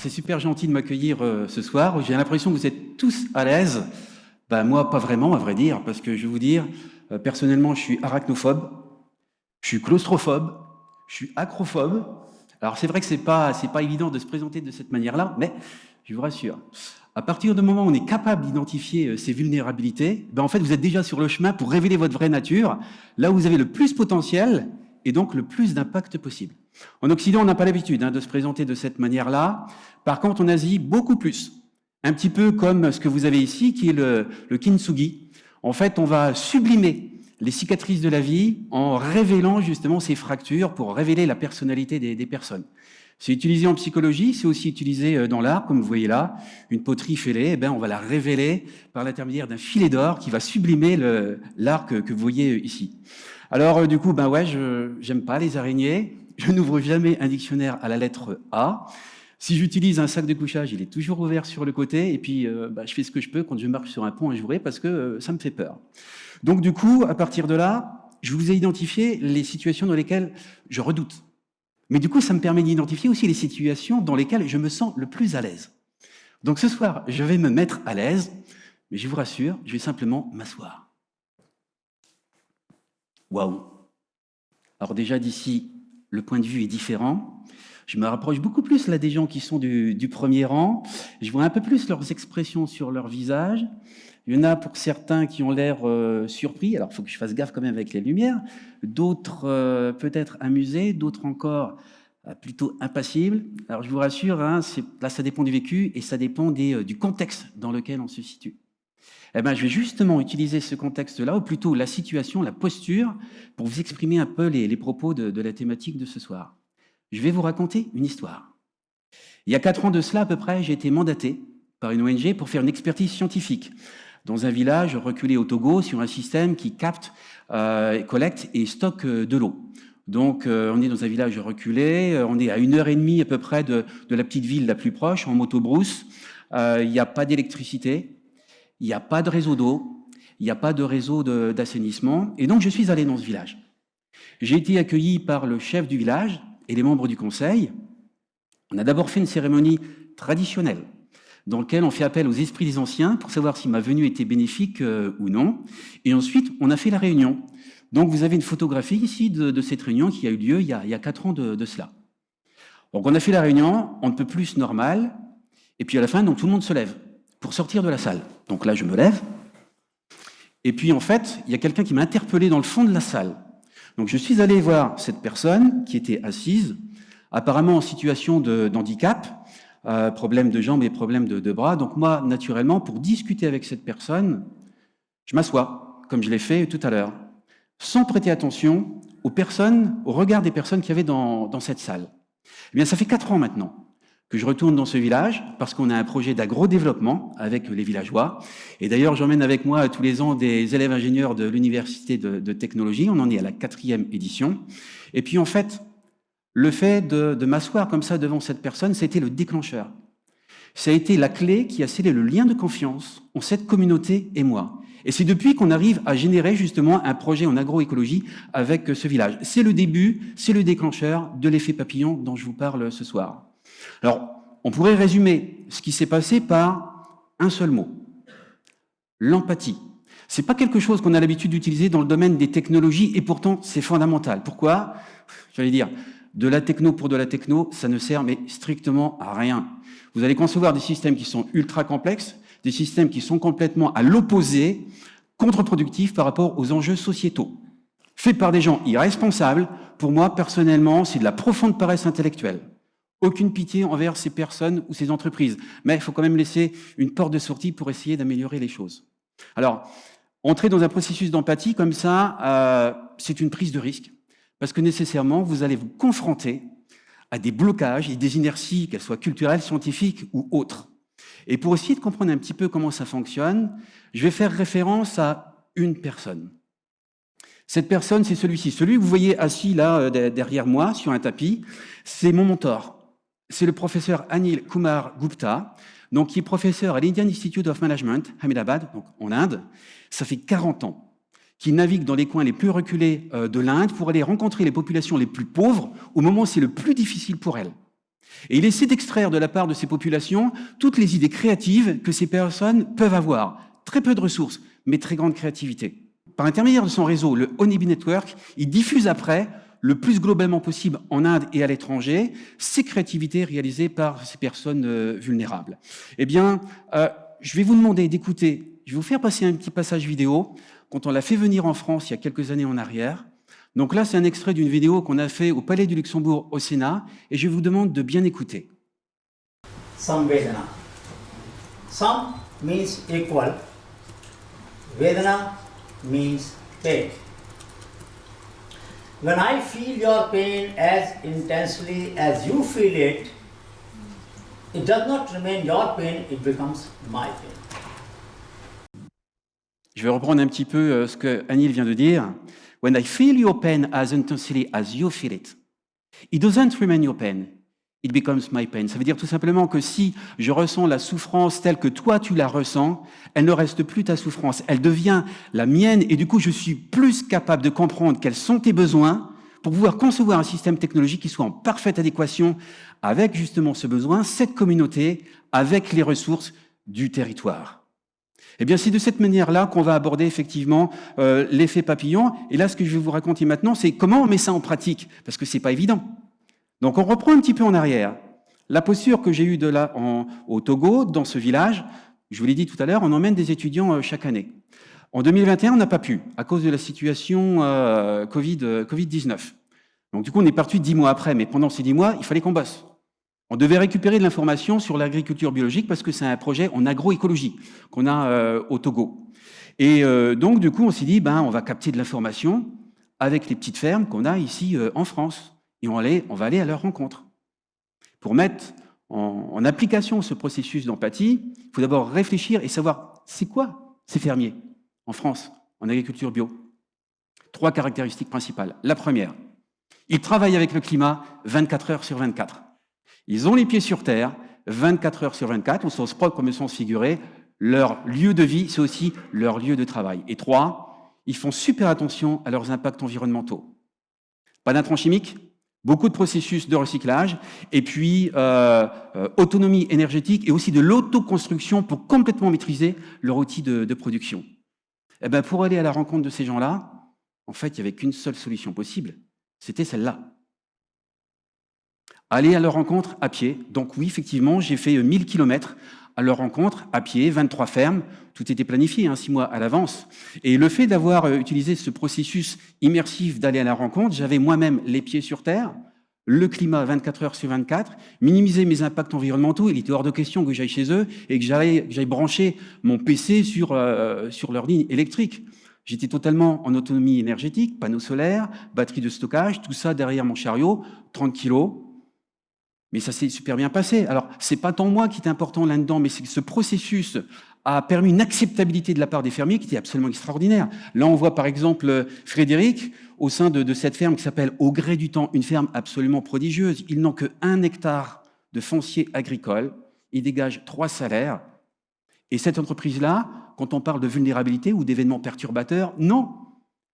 c'est super gentil de m'accueillir ce soir. J'ai l'impression que vous êtes tous à l'aise. Ben, moi, pas vraiment, à vrai dire, parce que je vais vous dire, personnellement, je suis arachnophobe, je suis claustrophobe, je suis acrophobe. Alors, c'est vrai que c'est pas évident de se présenter de cette manière-là, mais je vous rassure. À partir du moment où on est capable d'identifier ces vulnérabilités, ben, en fait, vous êtes déjà sur le chemin pour révéler votre vraie nature, là où vous avez le plus potentiel et donc le plus d'impact possible. En Occident, on n'a pas l'habitude de se présenter de cette manière-là. Par contre, en Asie, beaucoup plus. Un petit peu comme ce que vous avez ici, qui est le kintsugi. En fait, on va sublimer les cicatrices de la vie en révélant justement ces fractures pour révéler la personnalité des personnes. C'est utilisé en psychologie, c'est aussi utilisé dans l'art, comme vous voyez là. Une poterie fêlée, eh ben, on va la révéler par l'intermédiaire d'un filet d'or qui va sublimer l'art que vous voyez ici. Alors, du coup, ben ouais, j'aime pas les araignées. Je n'ouvre jamais un dictionnaire à la lettre A. Si j'utilise un sac de couchage, il est toujours ouvert sur le côté. Et puis, je fais ce que je peux quand je marche sur un pont un jour parce que ça me fait peur. Donc, du coup, à partir de là, je vous ai identifié les situations dans lesquelles je redoute. Mais du coup, ça me permet d'identifier aussi les situations dans lesquelles je me sens le plus à l'aise. Donc, ce soir, je vais me mettre à l'aise. Mais je vous rassure, je vais simplement m'asseoir. Waouh! Alors déjà, d'ici, le point de vue est différent. Je me rapproche beaucoup plus là des gens qui sont du premier rang. Je vois un peu plus leurs expressions sur leur visage. Il y en a pour certains qui ont l'air surpris. Alors, il faut que je fasse gaffe quand même avec les lumières. D'autres peut-être amusés, d'autres encore plutôt impassibles. Alors, je vous rassure, hein, là, ça dépend du vécu et ça dépend du contexte dans lequel on se situe. Eh ben, je vais justement utiliser ce contexte-là, ou plutôt la situation, la posture, pour vous exprimer un peu les propos de la thématique de ce soir. Je vais vous raconter une histoire. Il y a 4 ans de cela, à peu près, j'ai été mandaté par une ONG pour faire une expertise scientifique dans un village reculé au Togo sur un système qui capte, collecte et stocke de l'eau. Donc, on est dans un village reculé, on est à 1h30 à peu près de la petite ville la plus proche, en motobrousse. Il n'y a pas d'électricité, il n'y a pas de réseau d'eau, il n'y a pas de réseau d'assainissement. Et donc, je suis allé dans ce village. J'ai été accueilli par le chef du village et les membres du conseil. On a d'abord fait une cérémonie traditionnelle dans laquelle on fait appel aux esprits des anciens pour savoir si ma venue était bénéfique ou non. Et ensuite, on a fait la réunion. Donc, vous avez une photographie ici de cette réunion qui a eu lieu il y a 4 ans de cela. Donc, on a fait la réunion, on ne peut plus normal. Et puis, à la fin, donc, tout le monde se lève pour sortir de la salle. Donc là, je me lève. Et puis, en fait, il y a quelqu'un qui m'a interpellé dans le fond de la salle. Donc, je suis allé voir cette personne qui était assise, apparemment en situation d'handicap, problème de jambes et problème de bras. Donc, moi, naturellement, pour discuter avec cette personne, je m'assois, comme je l'ai fait tout à l'heure, sans prêter attention au regard des personnes qu'il y avait dans cette salle. Eh bien, ça fait 4 ans maintenant que je retourne dans ce village parce qu'on a un projet d'agro-développement avec les villageois. Et d'ailleurs, j'emmène avec moi tous les ans des élèves ingénieurs de l'université de technologie. On en est à la 4e édition. Et puis, en fait, le fait de m'asseoir comme ça devant cette personne, c'était le déclencheur. Ça a été la clé qui a scellé le lien de confiance entre cette communauté et moi. Et c'est depuis qu'on arrive à générer justement un projet en agroécologie avec ce village. C'est le début, c'est le déclencheur de l'effet papillon dont je vous parle ce soir. Alors, on pourrait résumer ce qui s'est passé par un seul mot, l'empathie. Ce n'est pas quelque chose qu'on a l'habitude d'utiliser dans le domaine des technologies et pourtant c'est fondamental. Pourquoi? J'allais dire, de la techno pour de la techno, ça ne sert mais strictement à rien. Vous allez concevoir des systèmes qui sont ultra complexes, des systèmes qui sont complètement à l'opposé, contre-productifs par rapport aux enjeux sociétaux. Faits par des gens irresponsables, pour moi, personnellement, c'est de la profonde paresse intellectuelle. Aucune pitié envers ces personnes ou ces entreprises. Mais il faut quand même laisser une porte de sortie pour essayer d'améliorer les choses. Alors, entrer dans un processus d'empathie comme ça, c'est une prise de risque. Parce que nécessairement, vous allez vous confronter à des blocages et des inerties, qu'elles soient culturelles, scientifiques ou autres. Et pour essayer de comprendre un petit peu comment ça fonctionne, je vais faire référence à une personne. Cette personne, c'est celui-ci. Celui que vous voyez assis là, derrière moi, sur un tapis, c'est mon mentor. C'est le professeur Anil Kumar Gupta, donc, qui est professeur à l'Indian Institute of Management, Ahmedabad, donc en Inde. Ça fait 40 ans qu'il navigue dans les coins les plus reculés de l'Inde pour aller rencontrer les populations les plus pauvres au moment où c'est le plus difficile pour elles. Et il essaie d'extraire de la part de ces populations toutes les idées créatives que ces personnes peuvent avoir. Très peu de ressources, mais très grande créativité. Par intermédiaire de son réseau, le Honeybee Network, il diffuse après, le plus globalement possible en Inde et à l'étranger, ces créativités réalisées par ces personnes vulnérables. Eh bien, je vais vous demander d'écouter, je vais vous faire passer un petit passage vidéo, quand on l'a fait venir en France il y a quelques années en arrière. Donc là, c'est un extrait d'une vidéo qu'on a fait au Palais du Luxembourg au Sénat, et je vous demande de bien écouter. Samvedana. Sam means equal. Vedana means pain. When I feel your pain as intensely as you feel it, it does not remain your pain, it becomes my pain. Je vais reprendre un petit peu ce que Anil vient de dire. When I feel your pain as intensely as you feel it, it doesn't remain your pain, it becomes my pain. Ça veut dire tout simplement que si je ressens la souffrance telle que toi tu la ressens, elle ne reste plus ta souffrance, elle devient la mienne et du coup je suis plus capable de comprendre quels sont tes besoins pour pouvoir concevoir un système technologique qui soit en parfaite adéquation avec justement ce besoin, cette communauté, avec les ressources du territoire. Eh bien, c'est de cette manière-là qu'on va aborder effectivement l'effet papillon. Et là, ce que je vais vous raconter maintenant, c'est comment on met ça en pratique, parce que c'est pas évident. Donc, on reprend un petit peu en arrière. La posture que j'ai eue de là au Togo, dans ce village, je vous l'ai dit tout à l'heure, on emmène des étudiants chaque année. En 2021, on n'a pas pu, à cause de la situation Covid-19. Donc, du coup, on est parti 10 mois après, mais pendant ces 10 mois, il fallait qu'on bosse. On devait récupérer de l'information sur l'agriculture biologique parce que c'est un projet en agroécologie qu'on a au Togo. Et donc, du coup, on s'est dit, on va capter de l'information avec les petites fermes qu'on a ici en France. Et on va aller à leur rencontre. Pour mettre en application ce processus d'empathie, il faut d'abord réfléchir et savoir c'est quoi ces fermiers en France, en agriculture bio. 3 caractéristiques principales. La première, ils travaillent avec le climat 24 heures sur 24. Ils ont les pieds sur terre, 24 heures sur 24, au sens propre comme au sens figuré. Leur lieu de vie, c'est aussi leur lieu de travail. Et 3, ils font super attention à leurs impacts environnementaux. Pas d'intrants chimiques, beaucoup de processus de recyclage, et puis autonomie énergétique et aussi de l'autoconstruction pour complètement maîtriser leur outil de production. Eh bien, pour aller à la rencontre de ces gens-là, en fait, il n'y avait qu'une seule solution possible, c'était celle-là. Aller à leur rencontre à pied. Donc oui, effectivement, j'ai fait 1000 km à leur rencontre à pied, 23 fermes. Tout était planifié, 6 mois à l'avance. Et le fait d'avoir utilisé ce processus immersif d'aller à la rencontre, j'avais moi-même les pieds sur terre, le climat 24 heures sur 24, minimiser mes impacts environnementaux. Il était hors de question que j'aille chez eux et que j'aille brancher mon PC sur leur ligne électrique. J'étais totalement en autonomie énergétique, panneaux solaires, batterie de stockage, tout ça derrière mon chariot, 30 kilos. Mais ça s'est super bien passé. Alors, c'est pas tant moi qui est important là-dedans, mais c'est que ce processus a permis une acceptabilité de la part des fermiers qui était absolument extraordinaire. Là, on voit par exemple Frédéric au sein de cette ferme qui s'appelle Au gré du temps, une ferme absolument prodigieuse. Ils n'ont que 1 hectare de foncier agricole. Ils dégagent 3 salaires. Et cette entreprise-là, quand on parle de vulnérabilité ou d'événements perturbateurs, non.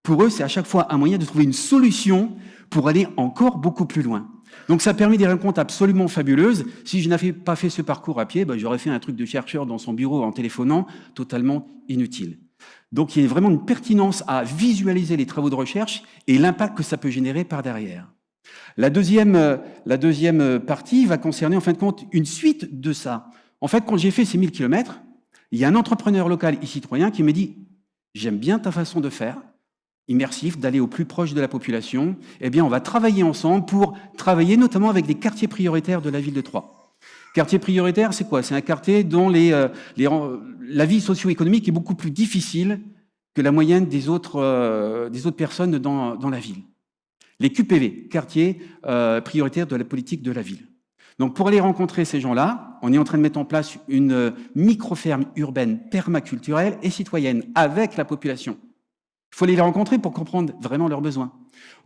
Pour eux, c'est à chaque fois un moyen de trouver une solution pour aller encore beaucoup plus loin. Donc ça permet des rencontres absolument fabuleuses. Si je n'avais pas fait ce parcours à pied, j'aurais fait un truc de chercheur dans son bureau en téléphonant, totalement inutile. Donc il y a vraiment une pertinence à visualiser les travaux de recherche et l'impact que ça peut générer par derrière. La deuxième partie va concerner en fin de compte une suite de ça. En fait, quand j'ai fait ces 1000 km, il y a un entrepreneur local et citoyen qui me dit « J'aime bien ta façon de faire ». Immersif, d'aller au plus proche de la population, eh bien, on va travailler ensemble pour travailler notamment avec des quartiers prioritaires de la ville de Troyes. Quartier prioritaire, c'est quoi? C'est un quartier dont la vie socio-économique est beaucoup plus difficile que la moyenne des autres personnes dans la ville. Les QPV, quartiers prioritaires de la politique de la ville. Donc, pour aller rencontrer ces gens-là, on est en train de mettre en place une micro-ferme urbaine permaculturelle et citoyenne avec la population. Il faut aller les rencontrer pour comprendre vraiment leurs besoins.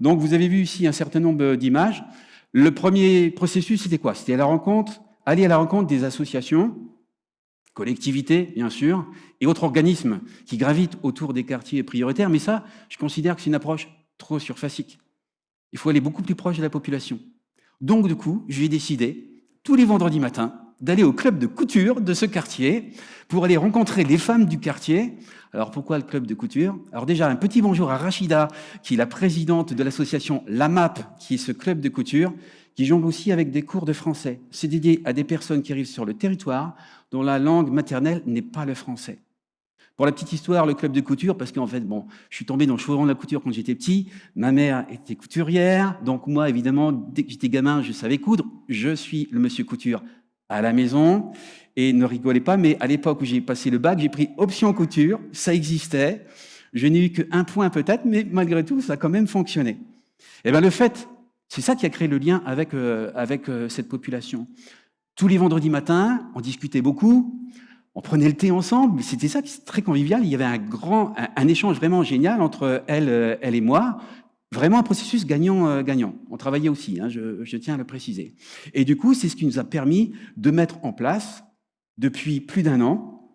Donc, vous avez vu ici un certain nombre d'images. Le premier processus, c'était quoi? C'était aller à la rencontre des associations, collectivités, bien sûr, et autres organismes qui gravitent autour des quartiers prioritaires. Mais ça, je considère que c'est une approche trop surfacique. Il faut aller beaucoup plus proche de la population. Donc, du coup, j'ai décidé tous les vendredis matins, d'aller au club de couture de ce quartier pour aller rencontrer les femmes du quartier. Alors pourquoi le club de couture? Alors déjà, un petit bonjour à Rachida, qui est la présidente de l'association LAMAP, qui est ce club de couture, qui jongle aussi avec des cours de français. C'est dédié à des personnes qui arrivent sur le territoire dont la langue maternelle n'est pas le français. Pour la petite histoire, le club de couture, parce qu'en fait, je suis tombé dans le chaudron de la couture quand j'étais petit. Ma mère était couturière, donc moi, évidemment, dès que j'étais gamin, je savais coudre. Je suis le monsieur couture à la maison. Et ne rigolez pas, mais à l'époque où j'ai passé le bac, j'ai pris option couture. Ça existait. Je n'ai eu qu'un point peut-être, mais malgré tout, ça a quand même fonctionné. Et bien, le fait, c'est ça qui a créé le lien avec cette population. Tous les vendredis matins, on discutait beaucoup. On prenait le thé ensemble, c'était ça, c'est très convivial. Il y avait un échange vraiment génial entre elle et moi. Vraiment un processus gagnant-gagnant. On travaillait aussi, je tiens à le préciser. Et du coup, c'est ce qui nous a permis de mettre en place, depuis plus d'un an,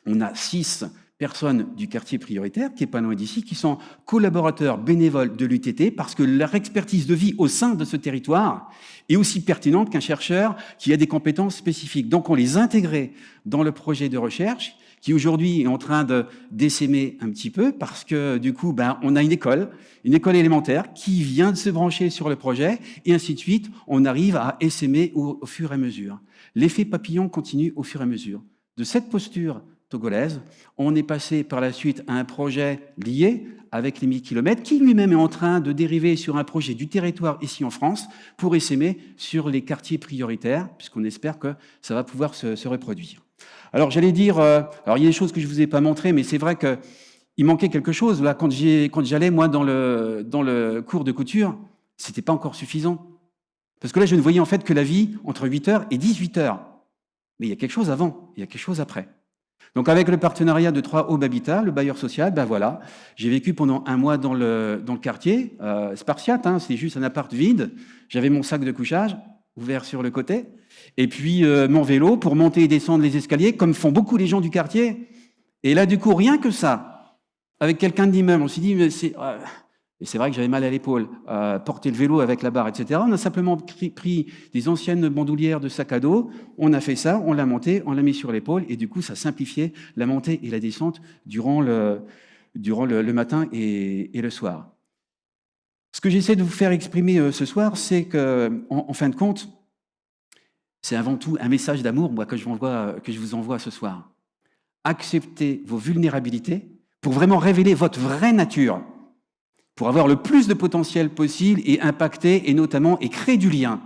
on a 6 personnes du quartier prioritaire, qui est pas loin d'ici, qui sont collaborateurs bénévoles de l'UTT, parce que leur expertise de vie au sein de ce territoire est aussi pertinente qu'un chercheur qui a des compétences spécifiques. Donc on les intégrait dans le projet de recherche, qui aujourd'hui est en train d'essaimer un petit peu, parce que du coup, on a une école élémentaire qui vient de se brancher sur le projet, et ainsi de suite, on arrive à essaimer au fur et à mesure. L'effet papillon continue au fur et à mesure. De cette posture togolaise, on est passé par la suite à un projet lié avec les 1000 km, qui lui-même est en train de dériver sur un projet du territoire ici en France pour essaimer sur les quartiers prioritaires, puisqu'on espère que ça va pouvoir se reproduire. Alors j'allais dire, alors il y a des choses que je ne vous ai pas montrées, mais c'est vrai qu'il manquait quelque chose. Là, quand j'allais, moi, dans le cours de couture, c'était pas encore suffisant. Parce que là, je ne voyais en fait que la vie entre 8h et 18h. Mais il y a quelque chose avant, il y a quelque chose après. Donc avec le partenariat de 3 Home Habitat, le bailleur social, voilà, j'ai vécu pendant un mois dans le quartier, spartiate, c'est juste un appart vide. J'avais mon sac de couchage ouvert sur le côté, et puis mon vélo pour monter et descendre les escaliers, comme font beaucoup les gens du quartier. Et là, du coup, rien que ça, avec quelqu'un de l'immeuble, on s'est dit, mais c'est... Et c'est vrai que j'avais mal à l'épaule, porter le vélo avec la barre, etc. On a simplement pris des anciennes bandoulières de sac à dos, on a fait ça, on l'a monté, on l'a mis sur l'épaule, et du coup, ça simplifiait la montée et la descente durant le matin et le soir. Ce que j'essaie de vous faire exprimer ce soir, c'est que, en fin de compte, c'est avant tout un message d'amour, moi, que je vous envoie ce soir. Acceptez vos vulnérabilités pour vraiment révéler votre vraie nature, pour avoir le plus de potentiel possible et impacter et créer du lien,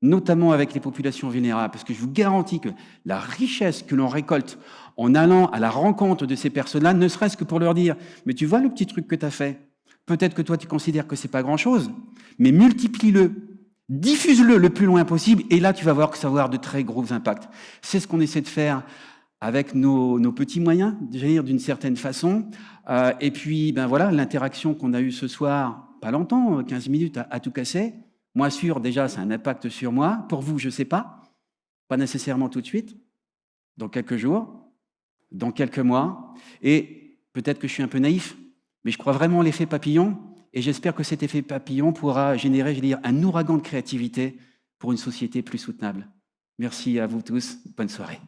notamment avec les populations vulnérables, parce que je vous garantis que la richesse que l'on récolte en allant à la rencontre de ces personnes-là, ne serait-ce que pour leur dire « mais tu vois le petit truc que tu as fait, peut-être que toi tu considères que c'est pas grand-chose, mais multiplie-le, diffuse-le le plus loin possible, et là tu vas voir que ça va avoir de très gros impacts. » C'est ce qu'on essaie de faire avec nos petits moyens, j'allais dire d'une certaine façon. Et puis, voilà, l'interaction qu'on a eue ce soir, pas longtemps, 15 minutes à tout casser. Moi, sûr, déjà, c'est un impact sur moi. Pour vous, je ne sais pas nécessairement tout de suite, dans quelques jours, dans quelques mois. Et peut-être que je suis un peu naïf, mais je crois vraiment à l'effet papillon. Et j'espère que cet effet papillon pourra générer, un ouragan de créativité pour une société plus soutenable. Merci à vous tous. Bonne soirée.